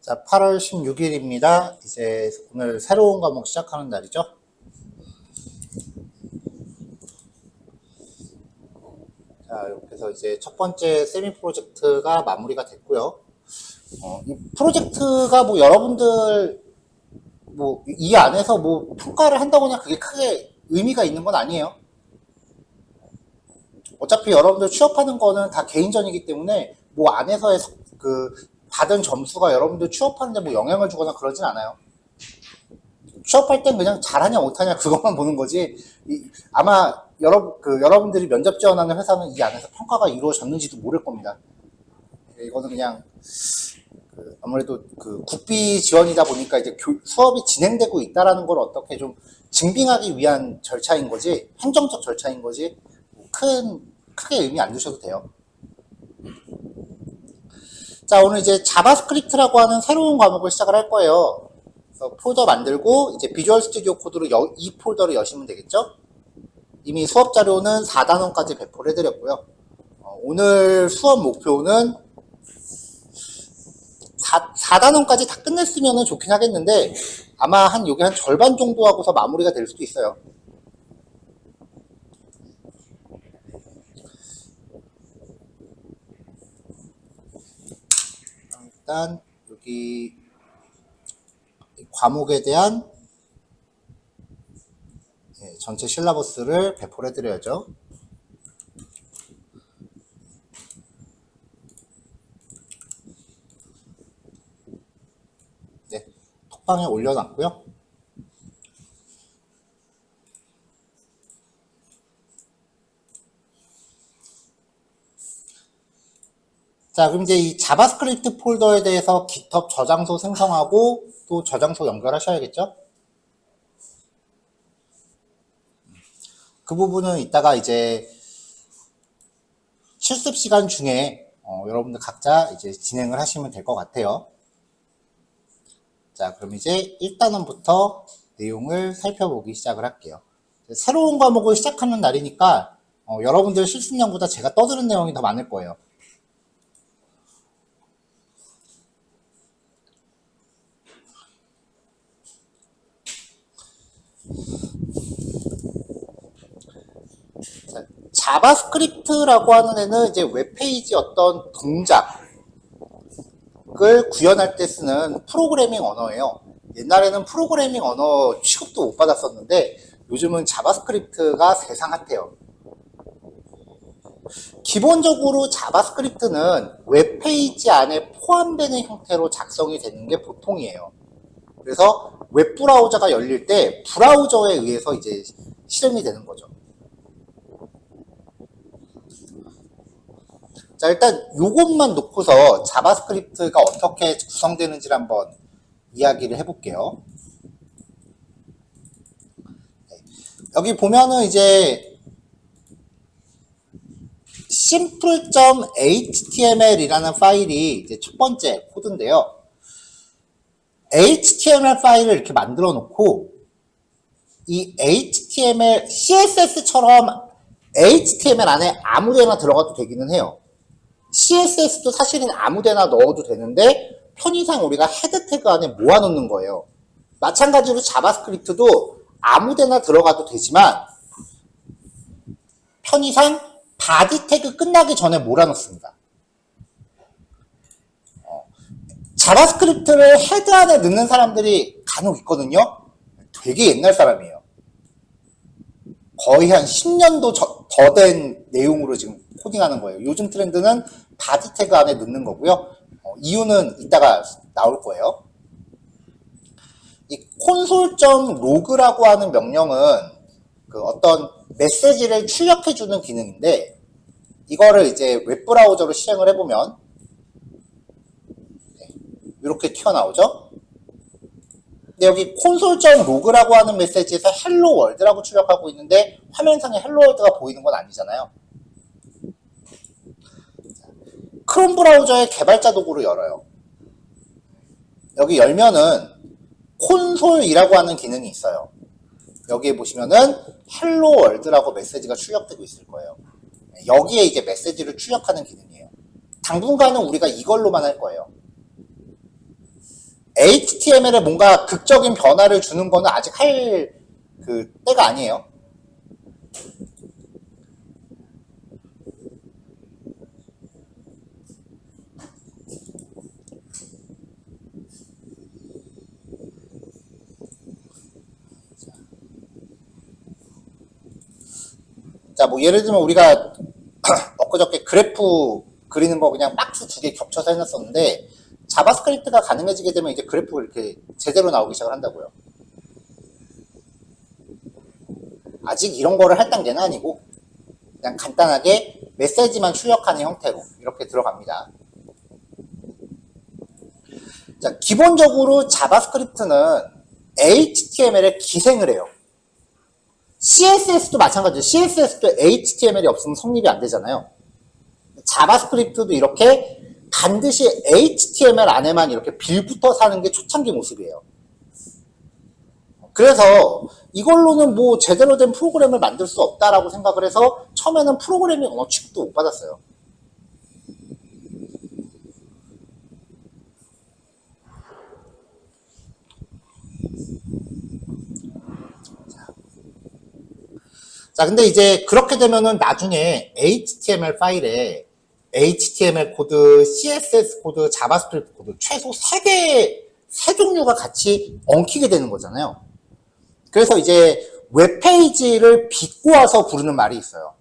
자, 8월 16일입니다. 이제 오늘 새로운 과목 시작하는 날이죠. 자, 이렇게 해서 이제 첫 번째 세미 프로젝트가 마무리가 됐고요. 이 프로젝트가 뭐 여러분들 뭐 이 안에서 뭐 평가를 한다거나 그게 크게 의미가 있는 건 아니에요. 어차피 여러분들 취업하는 거는 다 개인전이기 때문에 뭐 안에서의 그 받은 점수가 여러분들 취업하는데 뭐 영향을 주거나 그러진 않아요. 취업할 땐 그냥 잘하냐 못하냐 그것만 보는 거지. 아마 여러분들이 면접 지원하는 회사는 이 안에서 평가가 이루어졌는지도 모를 겁니다. 이거는 그냥 아무래도 그 국비 지원이다 보니까 이제 수업이 진행되고 있다라는 걸 어떻게 좀 증빙하기 위한 절차인 거지, 행정적 절차인 거지, 크게 의미 안 두셔도 돼요. 자, 오늘 이제 자바스크립트라고 하는 새로운 과목을 시작을 할 거예요. 그래서 폴더 만들고 이제 비주얼 스튜디오 코드로 이 폴더를 여시면 되겠죠? 이미 수업 자료는 4단원까지 배포를 해드렸고요. 오늘 수업 목표는 4단원까지 다 끝냈으면 좋긴 하겠는데 아마 요게 한 절반 정도 하고서 마무리가 될 수도 있어요. 일단 여기 과목에 대한 전체 실라버스를 배포를 해드려야죠. 네, 톡방에 올려놨고요. 자, 그럼 이제 이 자바스크립트 폴더에 대해서 GitHub 저장소 생성하고 또 저장소 연결하셔야겠죠? 그 부분은 이따가 이제 실습 시간 중에 여러분들 각자 이제 진행을 하시면 될 것 같아요. 자, 그럼 이제 1단원부터 내용을 살펴보기 시작을 할게요. 새로운 과목을 시작하는 날이니까 여러분들 실습량보다 제가 떠드는 내용이 더 많을 거예요. 자바스크립트라고 하는 애는 이제 웹페이지 어떤 동작을 구현할 때 쓰는 프로그래밍 언어예요. 옛날에는 프로그래밍 언어 취급도 못 받았었는데 요즘은 자바스크립트가 세상 핫해요. 기본적으로 자바스크립트는 웹페이지 안에 포함되는 형태로 작성이 되는 게 보통이에요. 그래서 웹브라우저가 열릴 때 브라우저에 의해서 이제 실행이 되는 거죠. 자, 일단 요것만 놓고서 자바스크립트가 어떻게 구성되는지를 한번 이야기를 해볼게요. 여기 보면은 이제 simple.html이라는 파일이 이제 첫 번째 코드인데요. HTML 파일을 이렇게 만들어 놓고 이 HTML, CSS처럼 HTML 안에 아무데나 들어가도 되기는 해요. CSS도 사실은 아무데나 넣어도 되는데 편의상 우리가 헤드 태그 안에 모아놓는 거예요. 마찬가지로 자바스크립트도 아무데나 들어가도 되지만 편의상 바디 태그 끝나기 전에 몰아넣습니다. 자바스크립트를 헤드 안에 넣는 사람들이 간혹 있거든요. 되게 옛날 사람이에요. 거의 한 10년도 더 된 내용으로 지금 코딩하는 거예요. 요즘 트렌드는 바디 태그 안에 넣는 거고요. 이유는 이따가 나올 거예요. 이 console.log라고 하는 명령은 그 어떤 메시지를 출력해주는 기능인데 이거를 이제 웹브라우저로 실행을 해보면 이렇게 튀어나오죠. 근데 여기 console.log라고 하는 메시지에서 hello world라고 출력하고 있는데 화면상에 hello world가 보이는 건 아니잖아요. 크롬 브라우저의 개발자 도구로 열어요. 여기 열면은 콘솔이라고 하는 기능이 있어요. 여기에 보시면은 hello world라고 메시지가 출력되고 있을 거예요. 여기에 이제 메시지를 출력하는 기능이에요. 당분간은 우리가 이걸로만 할 거예요. HTML에 뭔가 극적인 변화를 주는 거는 아직 할 그 때가 아니에요. 자, 뭐 예를 들면 우리가 엊그저께 그래프 그리는 거 그냥 박스 2개 겹쳐서 해놨었는데 자바스크립트가 가능해지게 되면 이제 그래프가 이렇게 제대로 나오기 시작을 한다고요. 아직 이런 거를 할 단계는 아니고 그냥 간단하게 메시지만 출력하는 형태로 이렇게 들어갑니다. 자, 기본적으로 자바스크립트는 HTML에 기생을 해요. CSS도 마찬가지예요. CSS도 HTML이 없으면 성립이 안 되잖아요. 자바스크립트도 이렇게 반드시 HTML 안에만 이렇게 빌붙어 사는 게 초창기 모습이에요. 그래서 이걸로는 뭐 제대로 된 프로그램을 만들 수 없다라고 생각을 해서 처음에는 프로그래밍 언어 취급도 못 받았어요. 자, 근데 이제 그렇게 되면은 나중에 HTML 파일에 HTML 코드, CSS 코드, 자바스크립트 코드 최소 3종류가 같이 엉키게 되는 거잖아요. 그래서 이제 웹페이지를 비꼬아서 부르는 말이 있어요.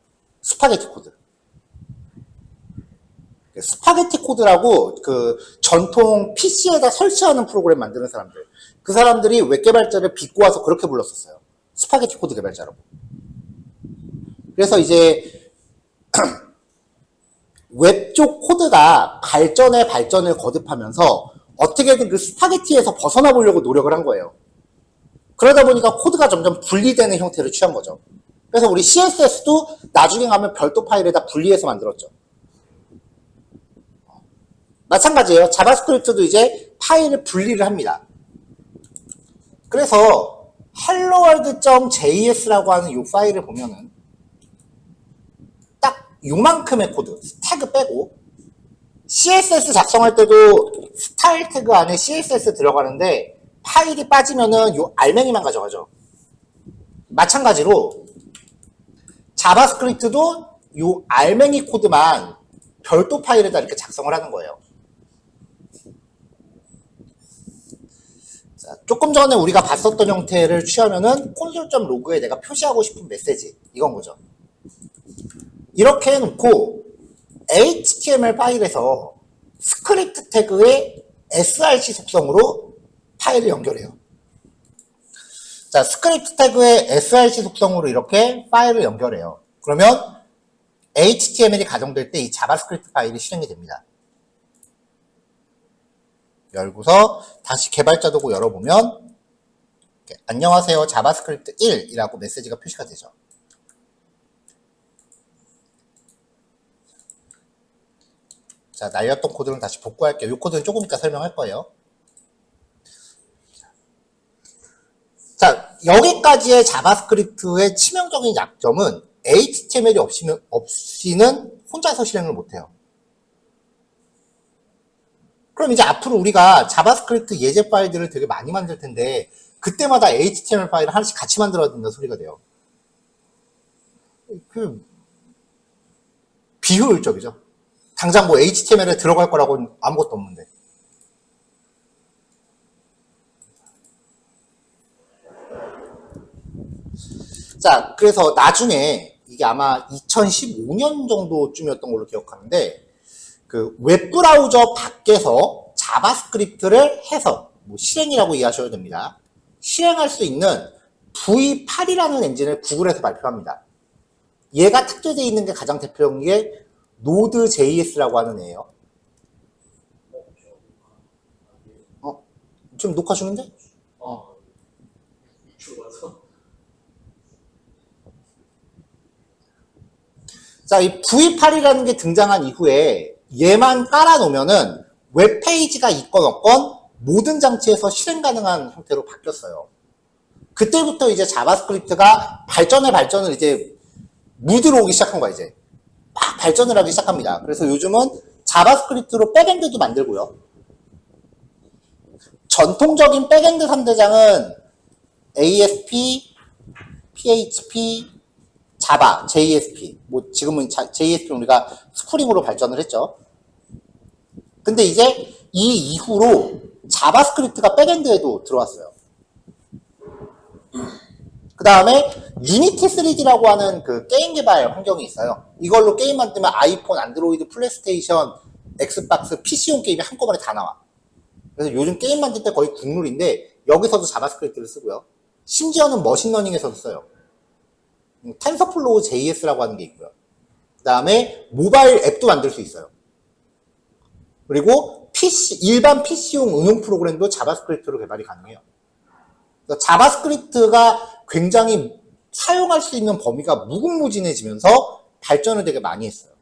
스파게티 코드. 스파게티 코드라고 그 전통 PC에다 설치하는 프로그램 만드는 사람들. 그 사람들이 웹 개발자를 비꼬아서 그렇게 불렀었어요. 스파게티 코드 개발자라고. 그래서 이제 웹 쪽 코드가 발전을 거듭하면서 어떻게든 그 스파게티에서 벗어나 보려고 노력을 한 거예요. 그러다 보니까 코드가 점점 분리되는 형태를 취한 거죠. 그래서 우리 CSS도 나중에 가면 별도 파일에다 분리해서 만들었죠. 마찬가지예요. 자바스크립트도 이제 파일을 분리를 합니다. 그래서 helloworld.js라고 하는 이 파일을 보면은 딱 요만큼의 코드, 태그 빼고 CSS 작성할 때도 스타일 태그 안에 CSS 들어가는데 파일이 빠지면은 요 알맹이만 가져가죠. 마찬가지로 자바스크립트도 요 알맹이 코드만 별도 파일에다 이렇게 작성을 하는 거예요. 자, 조금 전에 우리가 봤었던 형태를 취하면은 콘솔.로그에 내가 표시하고 싶은 메시지 이건 거죠. 이렇게 해놓고 HTML 파일에서 스크립트 태그의 src 속성으로 파일을 연결해요. 자, 스크립트 태그의 src 속성으로 이렇게 파일을 연결해요. 그러면 HTML이 가동될 때 이 자바스크립트 파일이 실행이 됩니다. 열고서 다시 개발자 도구 열어보면 안녕하세요 자바스크립트 1이라고 메시지가 표시가 되죠. 자, 날렸던 코드는 다시 복구할게요. 이 코드는 조금 이따 설명할 거예요. 자, 여기까지의 자바스크립트의 치명적인 약점은 HTML이 없이는 혼자서 실행을 못해요. 그럼 이제 앞으로 우리가 자바스크립트 예제 파일들을 되게 많이 만들 텐데 그때마다 HTML 파일을 하나씩 같이 만들어야 된다는 소리가 돼요. 비효율적이죠. 당장 뭐 HTML에 들어갈 거라고는 아무것도 없는데. 자, 그래서 나중에 이게 아마 2015년 정도쯤이었던 걸로 기억하는데 그 웹브라우저 밖에서 자바스크립트를 해서 뭐 실행이라고 이해하셔도 됩니다. 실행할 수 있는 V8이라는 엔진을 구글에서 발표합니다. 얘가 탑재되어 있는 게 가장 대표적인 게 Node.js라고 하는 애예요. 지금 녹화 중인데? 자, 이 V8이라는 게 등장한 이후에 얘만 깔아놓으면은 웹페이지가 있건 없건 모든 장치에서 실행 가능한 형태로 바뀌었어요. 그때부터 이제 자바스크립트가 발전을 이제 무드로 오기 시작한 거야, 이제. 막 발전을 하기 시작합니다. 그래서 요즘은 자바스크립트로 백엔드도 만들고요. 전통적인 백엔드 3대장은 ASP, PHP, 자바, JSP. 뭐 지금은 JSP 우리가 스프링으로 발전을 했죠. 근데 이제 이 이후로 자바스크립트가 백엔드에도 들어왔어요. 그 다음에 유니티 3D라고 하는 그 게임 개발 환경이 있어요. 이걸로 게임 만들면 아이폰, 안드로이드, 플레이스테이션, 엑스박스, PC용 게임이 한꺼번에 다 나와. 그래서 요즘 게임 만들 때 거의 국룰인데 여기서도 자바스크립트를 쓰고요. 심지어는 머신러닝에서도 써요. 텐서플로우 JS라고 하는 게 있고요. 그 다음에 모바일 앱도 만들 수 있어요. 그리고 일반 PC용 응용 프로그램도 자바스크립트로 개발이 가능해요. 자바스크립트가 굉장히 사용할 수 있는 범위가 무궁무진해지면서 발전을 되게 많이 했어요.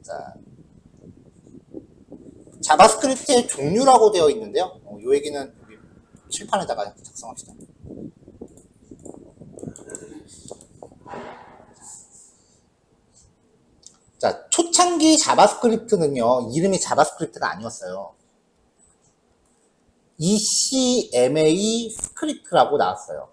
자, 자바스크립트의 종류라고 되어 있는데요. 이 얘기는 여기 칠판에다가 작성합시다. 자, 초창기 자바스크립트는요, 이름이 자바스크립트가 아니었어요. ECMA 스크립트라고 나왔어요.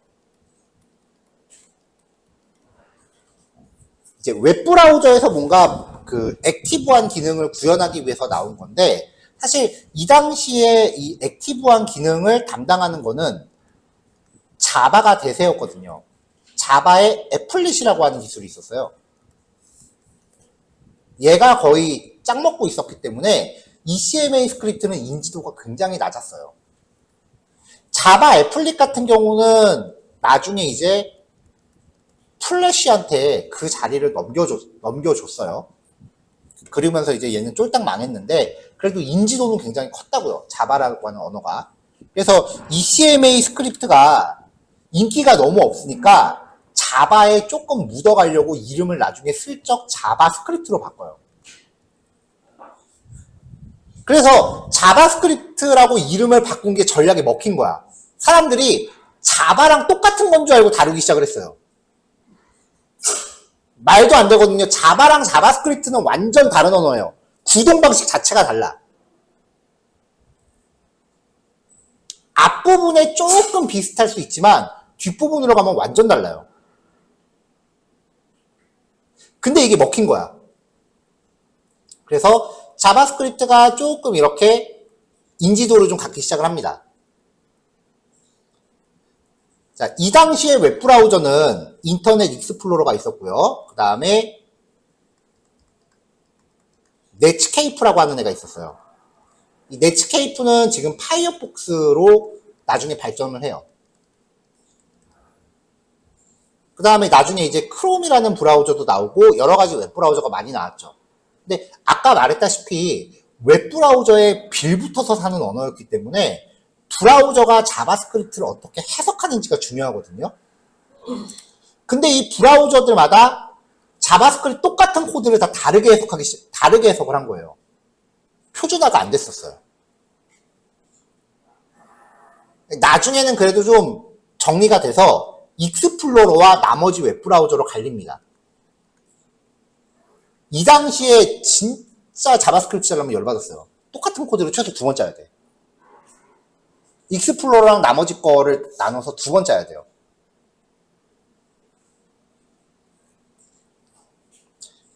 이제 웹브라우저에서 뭔가 그 액티브한 기능을 구현하기 위해서 나온 건데, 사실 이 당시에 이 액티브한 기능을 담당하는 거는 자바가 대세였거든요. 자바의 애플릿이라고 하는 기술이 있었어요. 얘가 거의 짝 먹고 있었기 때문에 ECMA 스크립트는 인지도가 굉장히 낮았어요. 자바 애플릿 같은 경우는 나중에 이제 플래시한테 그 자리를 넘겨줬어요. 그러면서 이제 얘는 쫄딱 망했는데 그래도 인지도는 굉장히 컸다고요. 자바라고 하는 언어가. 그래서 ECMA 스크립트가 인기가 너무 없으니까 자바에 조금 묻어가려고 이름을 나중에 슬쩍 자바스크립트로 바꿔요. 그래서 자바스크립트라고 이름을 바꾼 게 전략에 먹힌 거야. 사람들이 자바랑 똑같은 건 줄 알고 다루기 시작을 했어요. 말도 안 되거든요. 자바랑 자바스크립트는 완전 다른 언어예요. 구동 방식 자체가 달라. 앞부분에 조금 비슷할 수 있지만 뒷부분으로 가면 완전 달라요. 근데 이게 먹힌 거야. 그래서 자바스크립트가 조금 이렇게 인지도를 좀 갖기 시작을 합니다. 자, 이 당시에 웹브라우저는 인터넷 익스플로러가 있었고요. 그 다음에 넷스케이프라고 하는 애가 있었어요. 이 넷스케이프는 지금 파이어폭스로 나중에 발전을 해요. 그 다음에 나중에 이제 크롬이라는 브라우저도 나오고 여러 가지 웹브라우저가 많이 나왔죠. 근데 아까 말했다시피 웹브라우저에 빌붙어서 사는 언어였기 때문에 브라우저가 자바스크립트를 어떻게 해석하는지가 중요하거든요. 근데 이 브라우저들마다 자바스크립트 똑같은 코드를 다 다르게 해석을 한 거예요. 표준화가 안 됐었어요. 나중에는 그래도 좀 정리가 돼서 익스플로러와 나머지 웹브라우저로 갈립니다. 이 당시에 진짜 자바스크립트 짜려면 열받았어요. 똑같은 코드를 최소 2번 짜야 돼. 익스플로러랑 나머지 거를 나눠서 2번 짜야 돼요.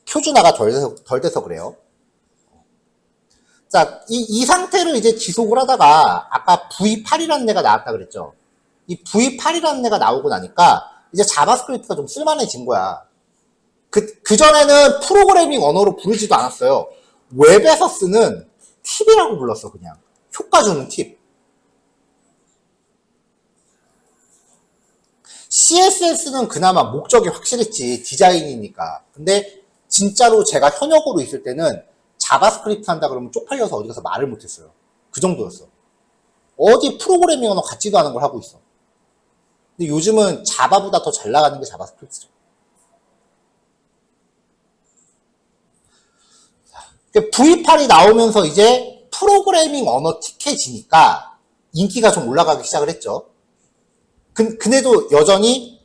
표준화가 덜 돼서 그래요. 자, 이 상태를 이제 지속을 하다가 아까 V8이라는 애가 나왔다 그랬죠. 이 V8이라는 애가 나오고 나니까 이제 자바스크립트가 좀 쓸만해진 거야. 그전에는 프로그래밍 언어로 부르지도 않았어요. 웹에서 쓰는 팁이라고 불렀어, 그냥. 효과 주는 팁. CSS는 그나마 목적이 확실했지, 디자인이니까. 근데 진짜로 제가 현역으로 있을 때는 자바스크립트 한다 그러면 쪽팔려서 어디 가서 말을 못했어요. 그 정도였어. 어디 프로그래밍 언어 같지도 않은 걸 하고 있어. 근데 요즘은 자바보다 더 잘 나가는 게 자바스크립트죠. V8이 나오면서 이제 프로그래밍 언어 티켓이니까 인기가 좀 올라가기 시작을 했죠. 근데도 여전히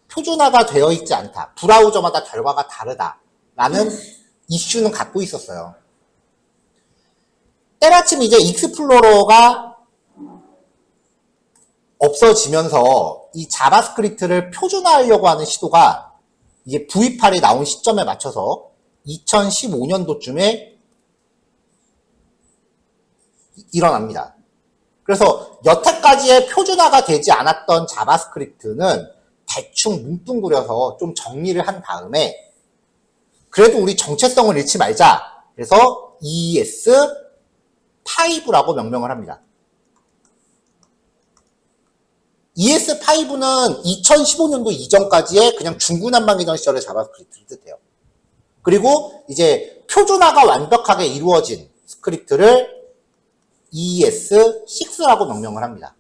표준화가 되어 있지 않다. 브라우저마다 결과가 다르다라는 이슈는 갖고 있었어요. 때마침 이제 익스플로러가 없어지면서 이 자바스크립트를 표준화하려고 하는 시도가 이게 V8이 나온 시점에 맞춰서 2015년도쯤에 일어납니다. 그래서 여태까지의 표준화가 되지 않았던 자바스크립트는 대충 뭉뚱그려서 좀 정리를 한 다음에 그래도 우리 정체성을 잃지 말자. 그래서 ES5라고 명명을 합니다. ES5는 2015년도 이전까지의 그냥 중구난방이던 시절의 자바스크립트를 뜻해요. 그리고 이제 표준화가 완벽하게 이루어진 스크립트를 ES6라고 명명을 합니다.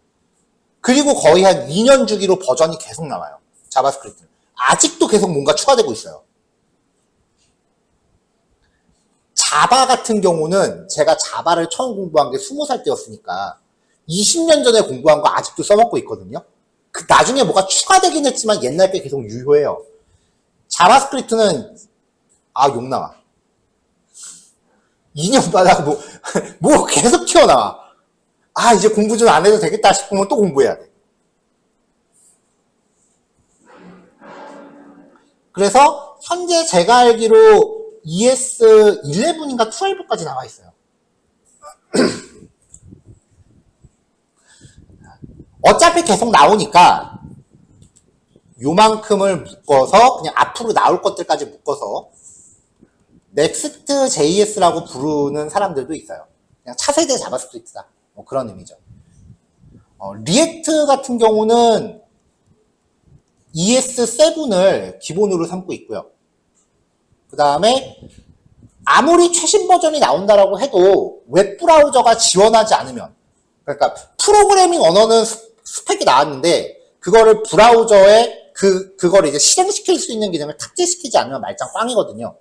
그리고 거의 한 2년 주기로 버전이 계속 나와요. 자바스크립트는. 아직도 계속 뭔가 추가되고 있어요. 자바 같은 경우는 제가 자바를 처음 공부한 게 20살 때였으니까 20년 전에 공부한 거 아직도 써먹고 있거든요. 나중에 뭐가 추가되긴 했지만 옛날 게 계속 유효해요. 자바스크립트는 욕 나와. 2년마다 뭐 계속 튀어나와. 이제 공부 좀 안 해도 되겠다 싶으면 또 공부해야 돼. 그래서 현재 제가 알기로 ES11인가 12까지 나와 있어요. 어차피 계속 나오니까 요만큼을 묶어서 그냥 앞으로 나올 것들까지 묶어서 Next.js라고 부르는 사람들도 있어요. 그냥 차세대 자바스크립트다. 뭐 그런 의미죠. 리액트 같은 경우는 ES7을 기본으로 삼고 있고요. 그 다음에 아무리 최신 버전이 나온다라고 해도 웹브라우저가 지원하지 않으면, 그러니까 프로그래밍 언어는 스펙이 나왔는데 그거를 브라우저에 그거를 이제 실행시킬 수 있는 기능을 탑재시키지 않으면 말짱 꽝이거든요.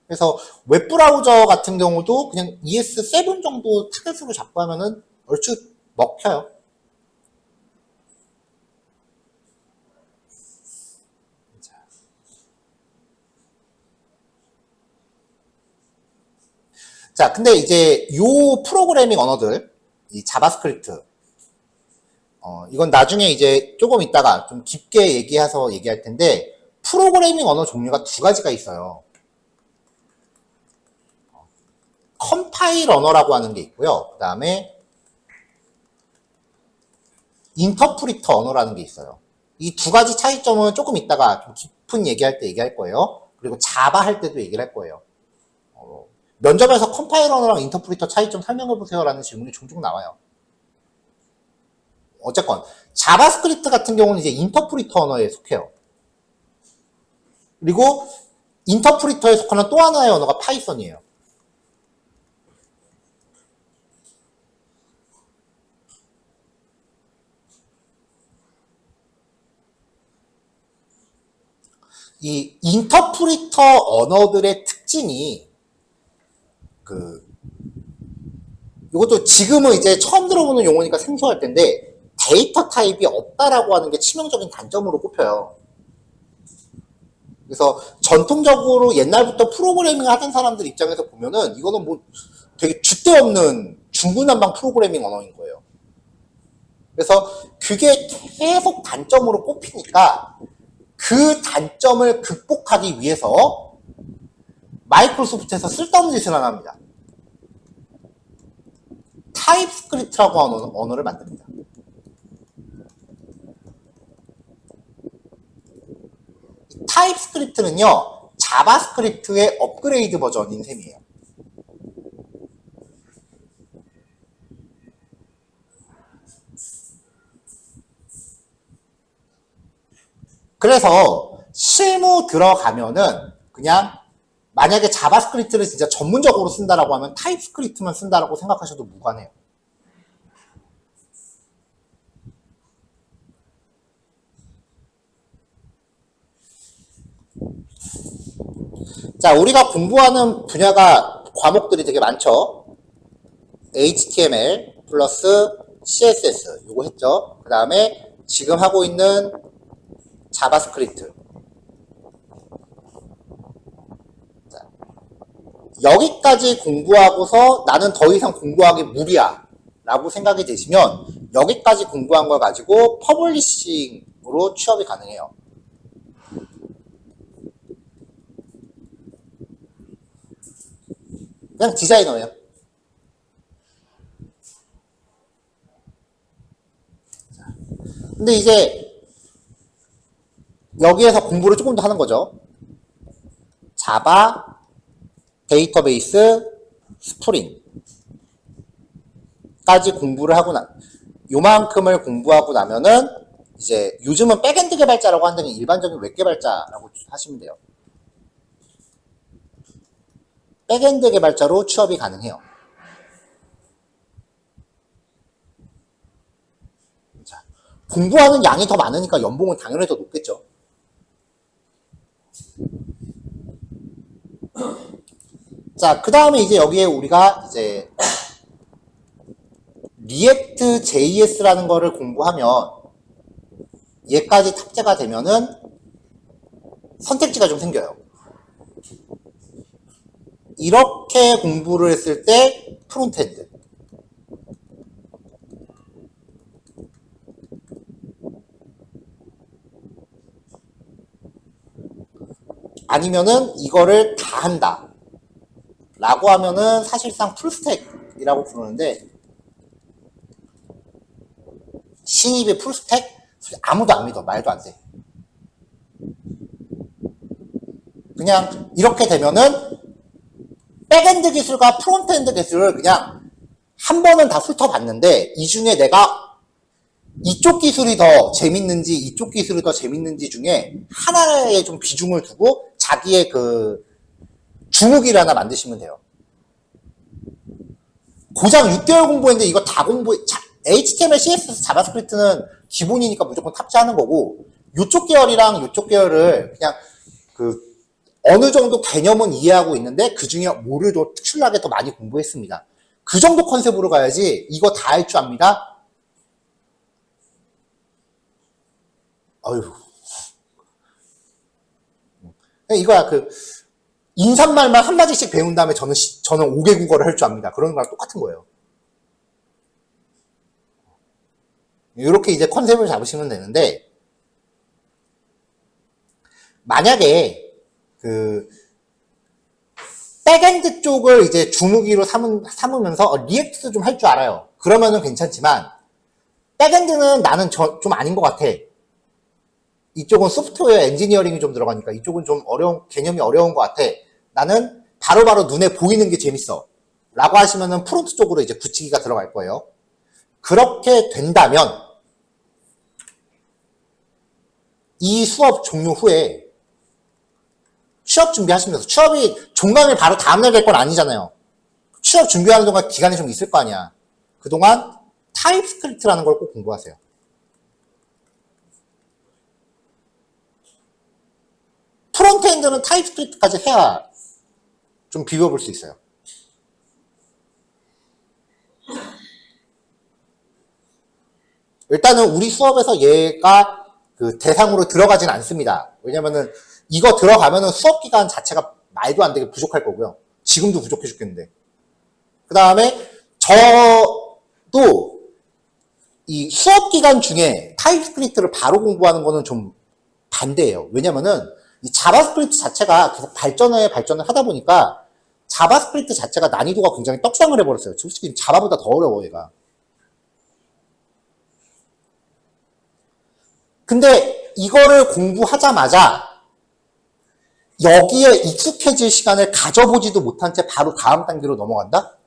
그래서 웹브라우저 같은 경우도 그냥 ES7 정도 타겟으로 잡고 하면은 얼추 먹혀요. 자, 근데 이제 요 프로그래밍 언어들, 이 자바스크립트, 이건 나중에 이제 조금 있다가 좀 깊게 얘기할 텐데, 프로그래밍 언어 종류가 두 가지가 있어요. 컴파일 언어라고 하는 게 있고요. 그 다음에 인터프리터 언어라는 게 있어요. 이 두 가지 차이점은 조금 있다가 좀 깊은 얘기할 때 얘기할 거예요. 그리고 자바 할 때도 얘기를 할 거예요. 면접에서 컴파일 언어랑 인터프리터 차이점 설명해보세요 라는 질문이 종종 나와요. 어쨌건 자바스크립트 같은 경우는 이제 인터프리터 언어에 속해요. 그리고 인터프리터에 속하는 또 하나의 언어가 파이썬이에요. 이 인터프리터 언어들의 특징이 이것도 지금은 이제 처음 들어보는 용어니까 생소할 텐데 데이터 타입이 없다라고 하는 게 치명적인 단점으로 꼽혀요. 그래서 전통적으로 옛날부터 프로그래밍을 하던 사람들 입장에서 보면은 이거는 뭐 되게 줏대 없는 중구난방 프로그래밍 언어인 거예요. 그래서 그게 계속 단점으로 꼽히니까 그 단점을 극복하기 위해서 마이크로소프트에서 쓸데없는 짓을 하나 합니다. 타입스크립트라고 하는 언어를 만듭니다. 타입스크립트는요, 자바스크립트의 업그레이드 버전인 셈이에요. 그래서 실무 들어가면은 그냥 만약에 자바스크립트를 진짜 전문적으로 쓴다라고 하면 타입스크립트만 쓴다라고 생각하셔도 무관해요. 자, 우리가 공부하는 분야가 과목들이 되게 많죠. HTML 플러스 CSS 요거 했죠. 그 다음에 지금 하고 있는 자바스크립트. 자, 여기까지 공부하고서 나는 더 이상 공부하기 무리야 라고 생각이 되시면 여기까지 공부한 걸 가지고 퍼블리싱으로 취업이 가능해요. 그냥 디자이너예요. 근데 이제 여기에서 공부를 조금 더 하는 거죠. 자바, 데이터베이스, 스프링 까지 공부를 하고 요만큼을 공부하고 나면은 이제 요즘은 백엔드 개발자라고 한다는 일반적인 웹 개발자라고 하시면 돼요. 백엔드 개발자로 취업이 가능해요. 자, 공부하는 양이 더 많으니까 연봉은 당연히 더 높겠죠. 자, 그 다음에 이제 여기에 우리가 이제 리액트 JS라는 거를 공부하면 얘까지 탑재가 되면은 선택지가 좀 생겨요. 이렇게 공부를 했을 때 프론트엔드, 아니면은 이거를 다 한다 라고 하면은 사실상 풀스택이라고 부르는데, 신입이 풀스택? 아무도 안 믿어. 말도 안 돼. 그냥 이렇게 되면은 백엔드 기술과 프론트엔드 기술을 그냥 한 번은 다 훑어봤는데 이 중에 내가 이쪽 기술이 더 재밌는지 이쪽 기술이 더 재밌는지 중에 하나에 좀 비중을 두고 자기의 그 주무기를 하나 만드시면 돼요. 고작 6개월 공부했는데 이거 다 HTML, CSS, 자바스크립트는 기본이니까 무조건 탑재하는 거고, 요쪽 계열이랑 요쪽 계열을 그냥 그 어느 정도 개념은 이해하고 있는데 그 중에 뭐를 더 특출나게 더 많이 공부했습니다. 그 정도 컨셉으로 가야지 이거 다 할 줄 압니다. 어휴. 이거야, 그 인사말만 한마디씩 배운 다음에 저는 5개 국어를 할 줄 압니다. 그런 거랑 똑같은 거예요. 이렇게 이제 컨셉을 잡으시면 되는데, 만약에 그 백엔드 쪽을 이제 주무기로 삼으면서 리액트도 좀 할 줄 알아요. 그러면은 괜찮지만 백엔드는 나는 좀 아닌 것 같아. 이쪽은 소프트웨어 엔지니어링이 좀 들어가니까 이쪽은 좀 개념이 어려운 것 같아. 나는 바로바로 눈에 보이는 게 재밌어 라고 하시면은 프론트 쪽으로 이제 붙이기가 들어갈 거예요. 그렇게 된다면 이 수업 종료 후에 취업 준비하시면서, 취업이 종강을 바로 다음날 될 건 아니잖아요. 취업 준비하는 동안 기간이 좀 있을 거 아니야. 그동안 타입스크립트라는 걸 꼭 공부하세요. 프론트엔드는 타입스크립트까지 해야 좀 비벼볼 수 있어요. 일단은 우리 수업에서 얘가 그 대상으로 들어가진 않습니다. 왜냐면은 이거 들어가면은 수업 기간 자체가 말도 안 되게 부족할 거고요. 지금도 부족해 죽겠는데. 그 다음에 저도 이 수업 기간 중에 타입스크립트를 바로 공부하는 거는 좀 반대예요. 왜냐면은 이 자바스크립트 자체가 계속 발전을 하다 보니까 자바스크립트 자체가 난이도가 굉장히 떡상을 해버렸어요. 솔직히 자바보다 더 어려워, 얘가. 근데 이거를 공부하자마자 여기에 익숙해질 시간을 가져보지도 못한 채 바로 다음 단계로 넘어간다?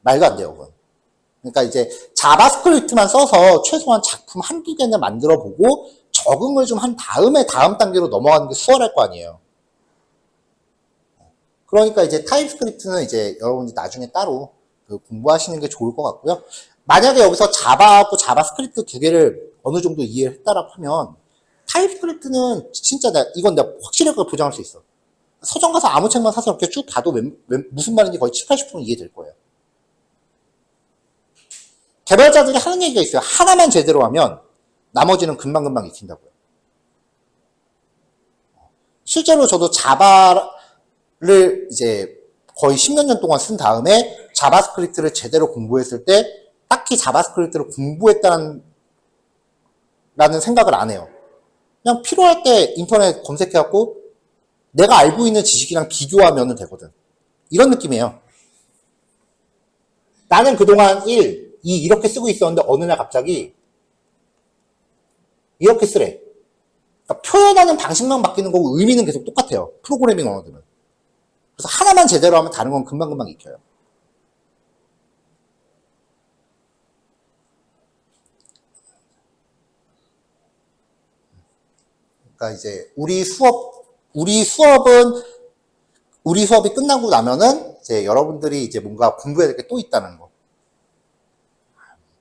말도 안 돼요, 그건. 그러니까 이제 자바스크립트만 써서 최소한 작품 한두 개는 만들어 보고 적응을 좀 한 다음에 다음 단계로 넘어가는 게 수월할 거 아니에요. 그러니까 이제 타입스크립트는 이제 여러분이 나중에 따로 공부하시는 게 좋을 것 같고요. 만약에 여기서 자바하고 자바스크립트 두 개를 어느 정도 이해했다라고 하면 타입스크립트는 진짜 이건 내가 확실하게 보장할 수 있어. 서점 가서 아무 책만 사서 이렇게 쭉 봐도 무슨 말인지 거의 70, 80% 이해될 거예요. 개발자들이 하는 얘기가 있어요. 하나만 제대로 하면 나머지는 금방금방 익힌다고요. 실제로 저도 자바를 이제 거의 10몇 년 동안 쓴 다음에 자바스크립트를 제대로 공부했을 때 딱히 자바스크립트를 공부했다는 생각을 안 해요. 그냥 필요할 때 인터넷 검색해갖고 내가 알고 있는 지식이랑 비교하면 되거든. 이런 느낌이에요. 나는 그동안 1, 2 이렇게 쓰고 있었는데 어느 날 갑자기 이렇게 쓰래. 그러니까 표현하는 방식만 바뀌는 거고 의미는 계속 똑같아요. 프로그래밍 언어들은. 그래서 하나만 제대로 하면 다른 건 금방금방 익혀요. 그러니까 이제 우리 수업이 끝나고 나면은 이제 여러분들이 이제 뭔가 공부해야 될 게 또 있다는 거.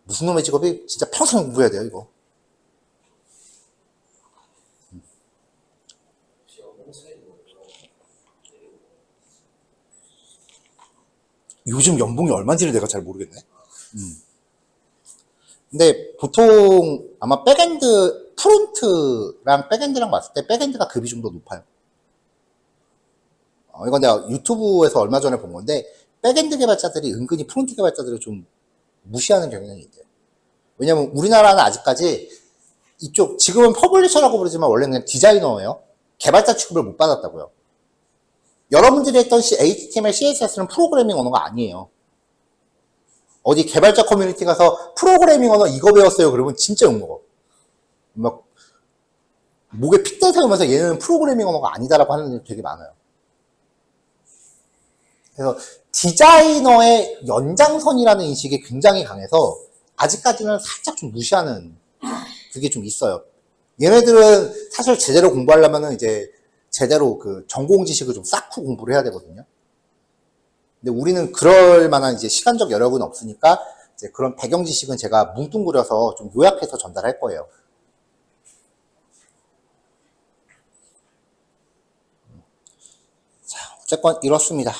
무슨 놈의 직업이 진짜 평생 공부해야 돼요, 이거. 요즘 연봉이 얼마인지를 내가 잘 모르겠네. 근데 보통 아마 백엔드, 프론트랑 백엔드랑 봤을 때 백엔드가 급이 좀 더 높아요. 이건 내가 유튜브에서 얼마 전에 본 건데, 백엔드 개발자들이 은근히 프론트 개발자들을 좀 무시하는 경향이 있대요. 왜냐면 우리나라는 아직까지 이쪽, 지금은 퍼블리셔라고 부르지만 원래는 그냥 디자이너예요. 개발자 취급을 못 받았다고요. 여러분들이 했던 HTML, CSS는 프로그래밍 언어가 아니에요. 어디 개발자 커뮤니티 가서 프로그래밍 언어 이거 배웠어요. 그러면 진짜 욕먹어. 막 목에 핏대 세우면서 얘는 프로그래밍 언어가 아니다라고 하는 애들 되게 많아요. 그래서 디자이너의 연장선이라는 인식이 굉장히 강해서 아직까지는 살짝 좀 무시하는 그게 좀 있어요. 얘네들은 사실 제대로 공부하려면은 이제 제대로 그 전공 지식을 좀 쌓고 공부를 해야 되거든요. 근데 우리는 그럴 만한 이제 시간적 여력은 없으니까 이제 그런 배경 지식은 제가 뭉뚱그려서 좀 요약해서 전달할 거예요. 자, 어쨌건 이렇습니다.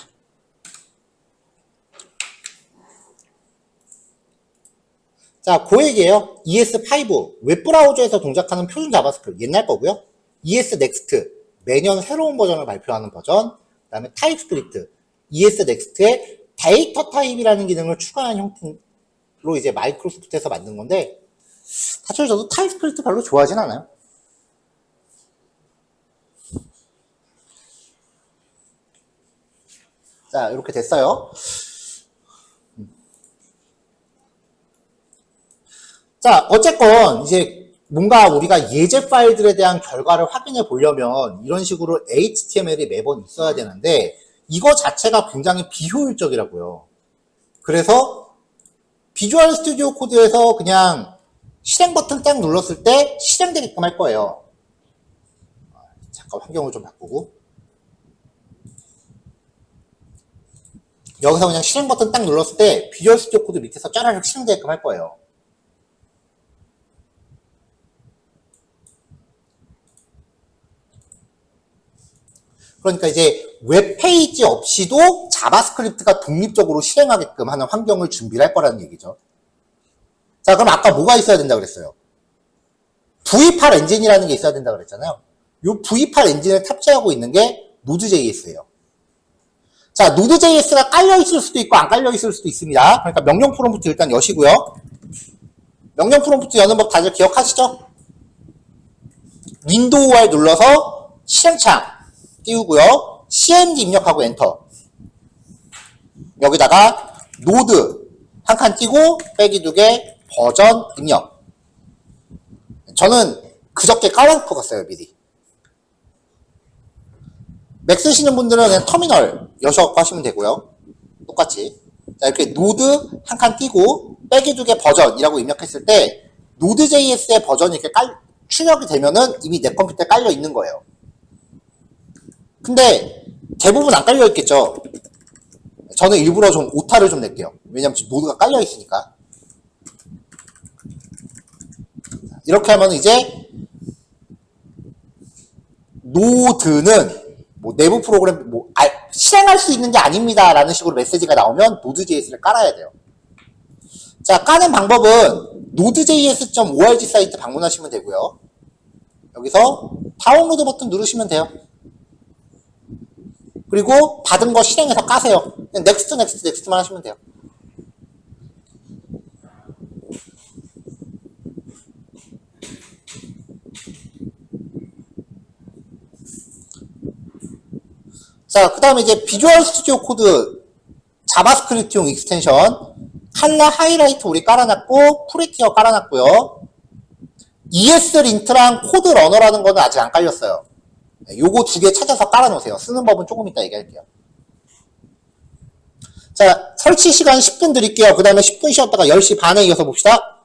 자, 그 얘기예요. ES5, 웹브라우저에서 동작하는 표준 자바스크립트, 옛날 거고요. ES Next, 매년 새로운 버전을 발표하는 버전. 그 다음에 타입스크립트, ES Next에 데이터 타입이라는 기능을 추가한 형태로 이제 마이크로소프트에서 만든 건데, 사실 저도 타입스크립트 별로 좋아하진 않아요. 자, 이렇게 됐어요. 자, 어쨌건 이제 뭔가 우리가 예제 파일들에 대한 결과를 확인해 보려면 이런 식으로 HTML이 매번 있어야 되는데 이거 자체가 굉장히 비효율적이라고요. 그래서 비주얼 스튜디오 코드에서 그냥 실행 버튼 딱 눌렀을 때 실행되게끔 할 거예요. 잠깐 환경을 좀 바꾸고, 여기서 그냥 실행 버튼 딱 눌렀을 때 비주얼 스튜디오 코드 밑에서 짜라락 실행되게끔 할 거예요. 그러니까 이제 웹페이지 없이도 자바스크립트가 독립적으로 실행하게끔 하는 환경을 준비를 할 거라는 얘기죠. 자, 그럼 아까 뭐가 있어야 된다 그랬어요? V8 엔진이라는 게 있어야 된다 그랬잖아요. 이 V8 엔진을 탑재하고 있는 게 Node.js예요. 자, Node.js가 깔려 있을 수도 있고 안 깔려 있을 수도 있습니다. 그러니까 명령 프롬프트 일단 여시고요. 명령 프롬프트 여는 법 다들 기억하시죠? 윈도우 R 눌러서 실행창 띄우고요. cmd 입력하고 엔터. 여기다가 노드 한 칸 띄고 빼기 2개 버전 입력. 저는 그저께 깔아놓고 갔어요, 미리. 맥 쓰시는 분들은 그냥 터미널 여셔갖고 하시면 되고요. 똑같이. 자, 이렇게 노드 한 칸 띄고 빼기 2개 버전이라고 입력했을 때 Node.js의 버전이 이렇게 출력이 되면은 이미 내 컴퓨터에 깔려 있는 거예요. 근데 대부분 안 깔려 있겠죠. 저는 일부러 좀 오타를 좀 낼게요. 왜냐면 지금 노드가 깔려 있으니까. 이렇게 하면 이제 노드는 뭐 내부 프로그램 뭐 실행할 수 있는 게 아닙니다 라는 식으로 메시지가 나오면 Node.js를 깔아야 돼요. 자, 까는 방법은 node.js.org 사이트 방문하시면 되고요. 여기서 다운로드 버튼 누르시면 돼요. 그리고 받은 거 실행해서 까세요. 그냥 넥스트, 넥스트, 넥스트만 하시면 돼요. 자, 그 다음에 이제 비주얼 스튜디오 코드 자바스크립트용 익스텐션 칼라 하이라이트 우리 깔아놨고 프리티어 깔아놨고요. ESLint랑 코드 러너라는 거는 아직 안 깔렸어요. 요거 두 개 찾아서 깔아놓으세요. 쓰는 법은 조금 이따 얘기할게요. 자, 설치 시간 10분 드릴게요. 그 다음에 10분 쉬었다가 10시 반에 이어서 봅시다.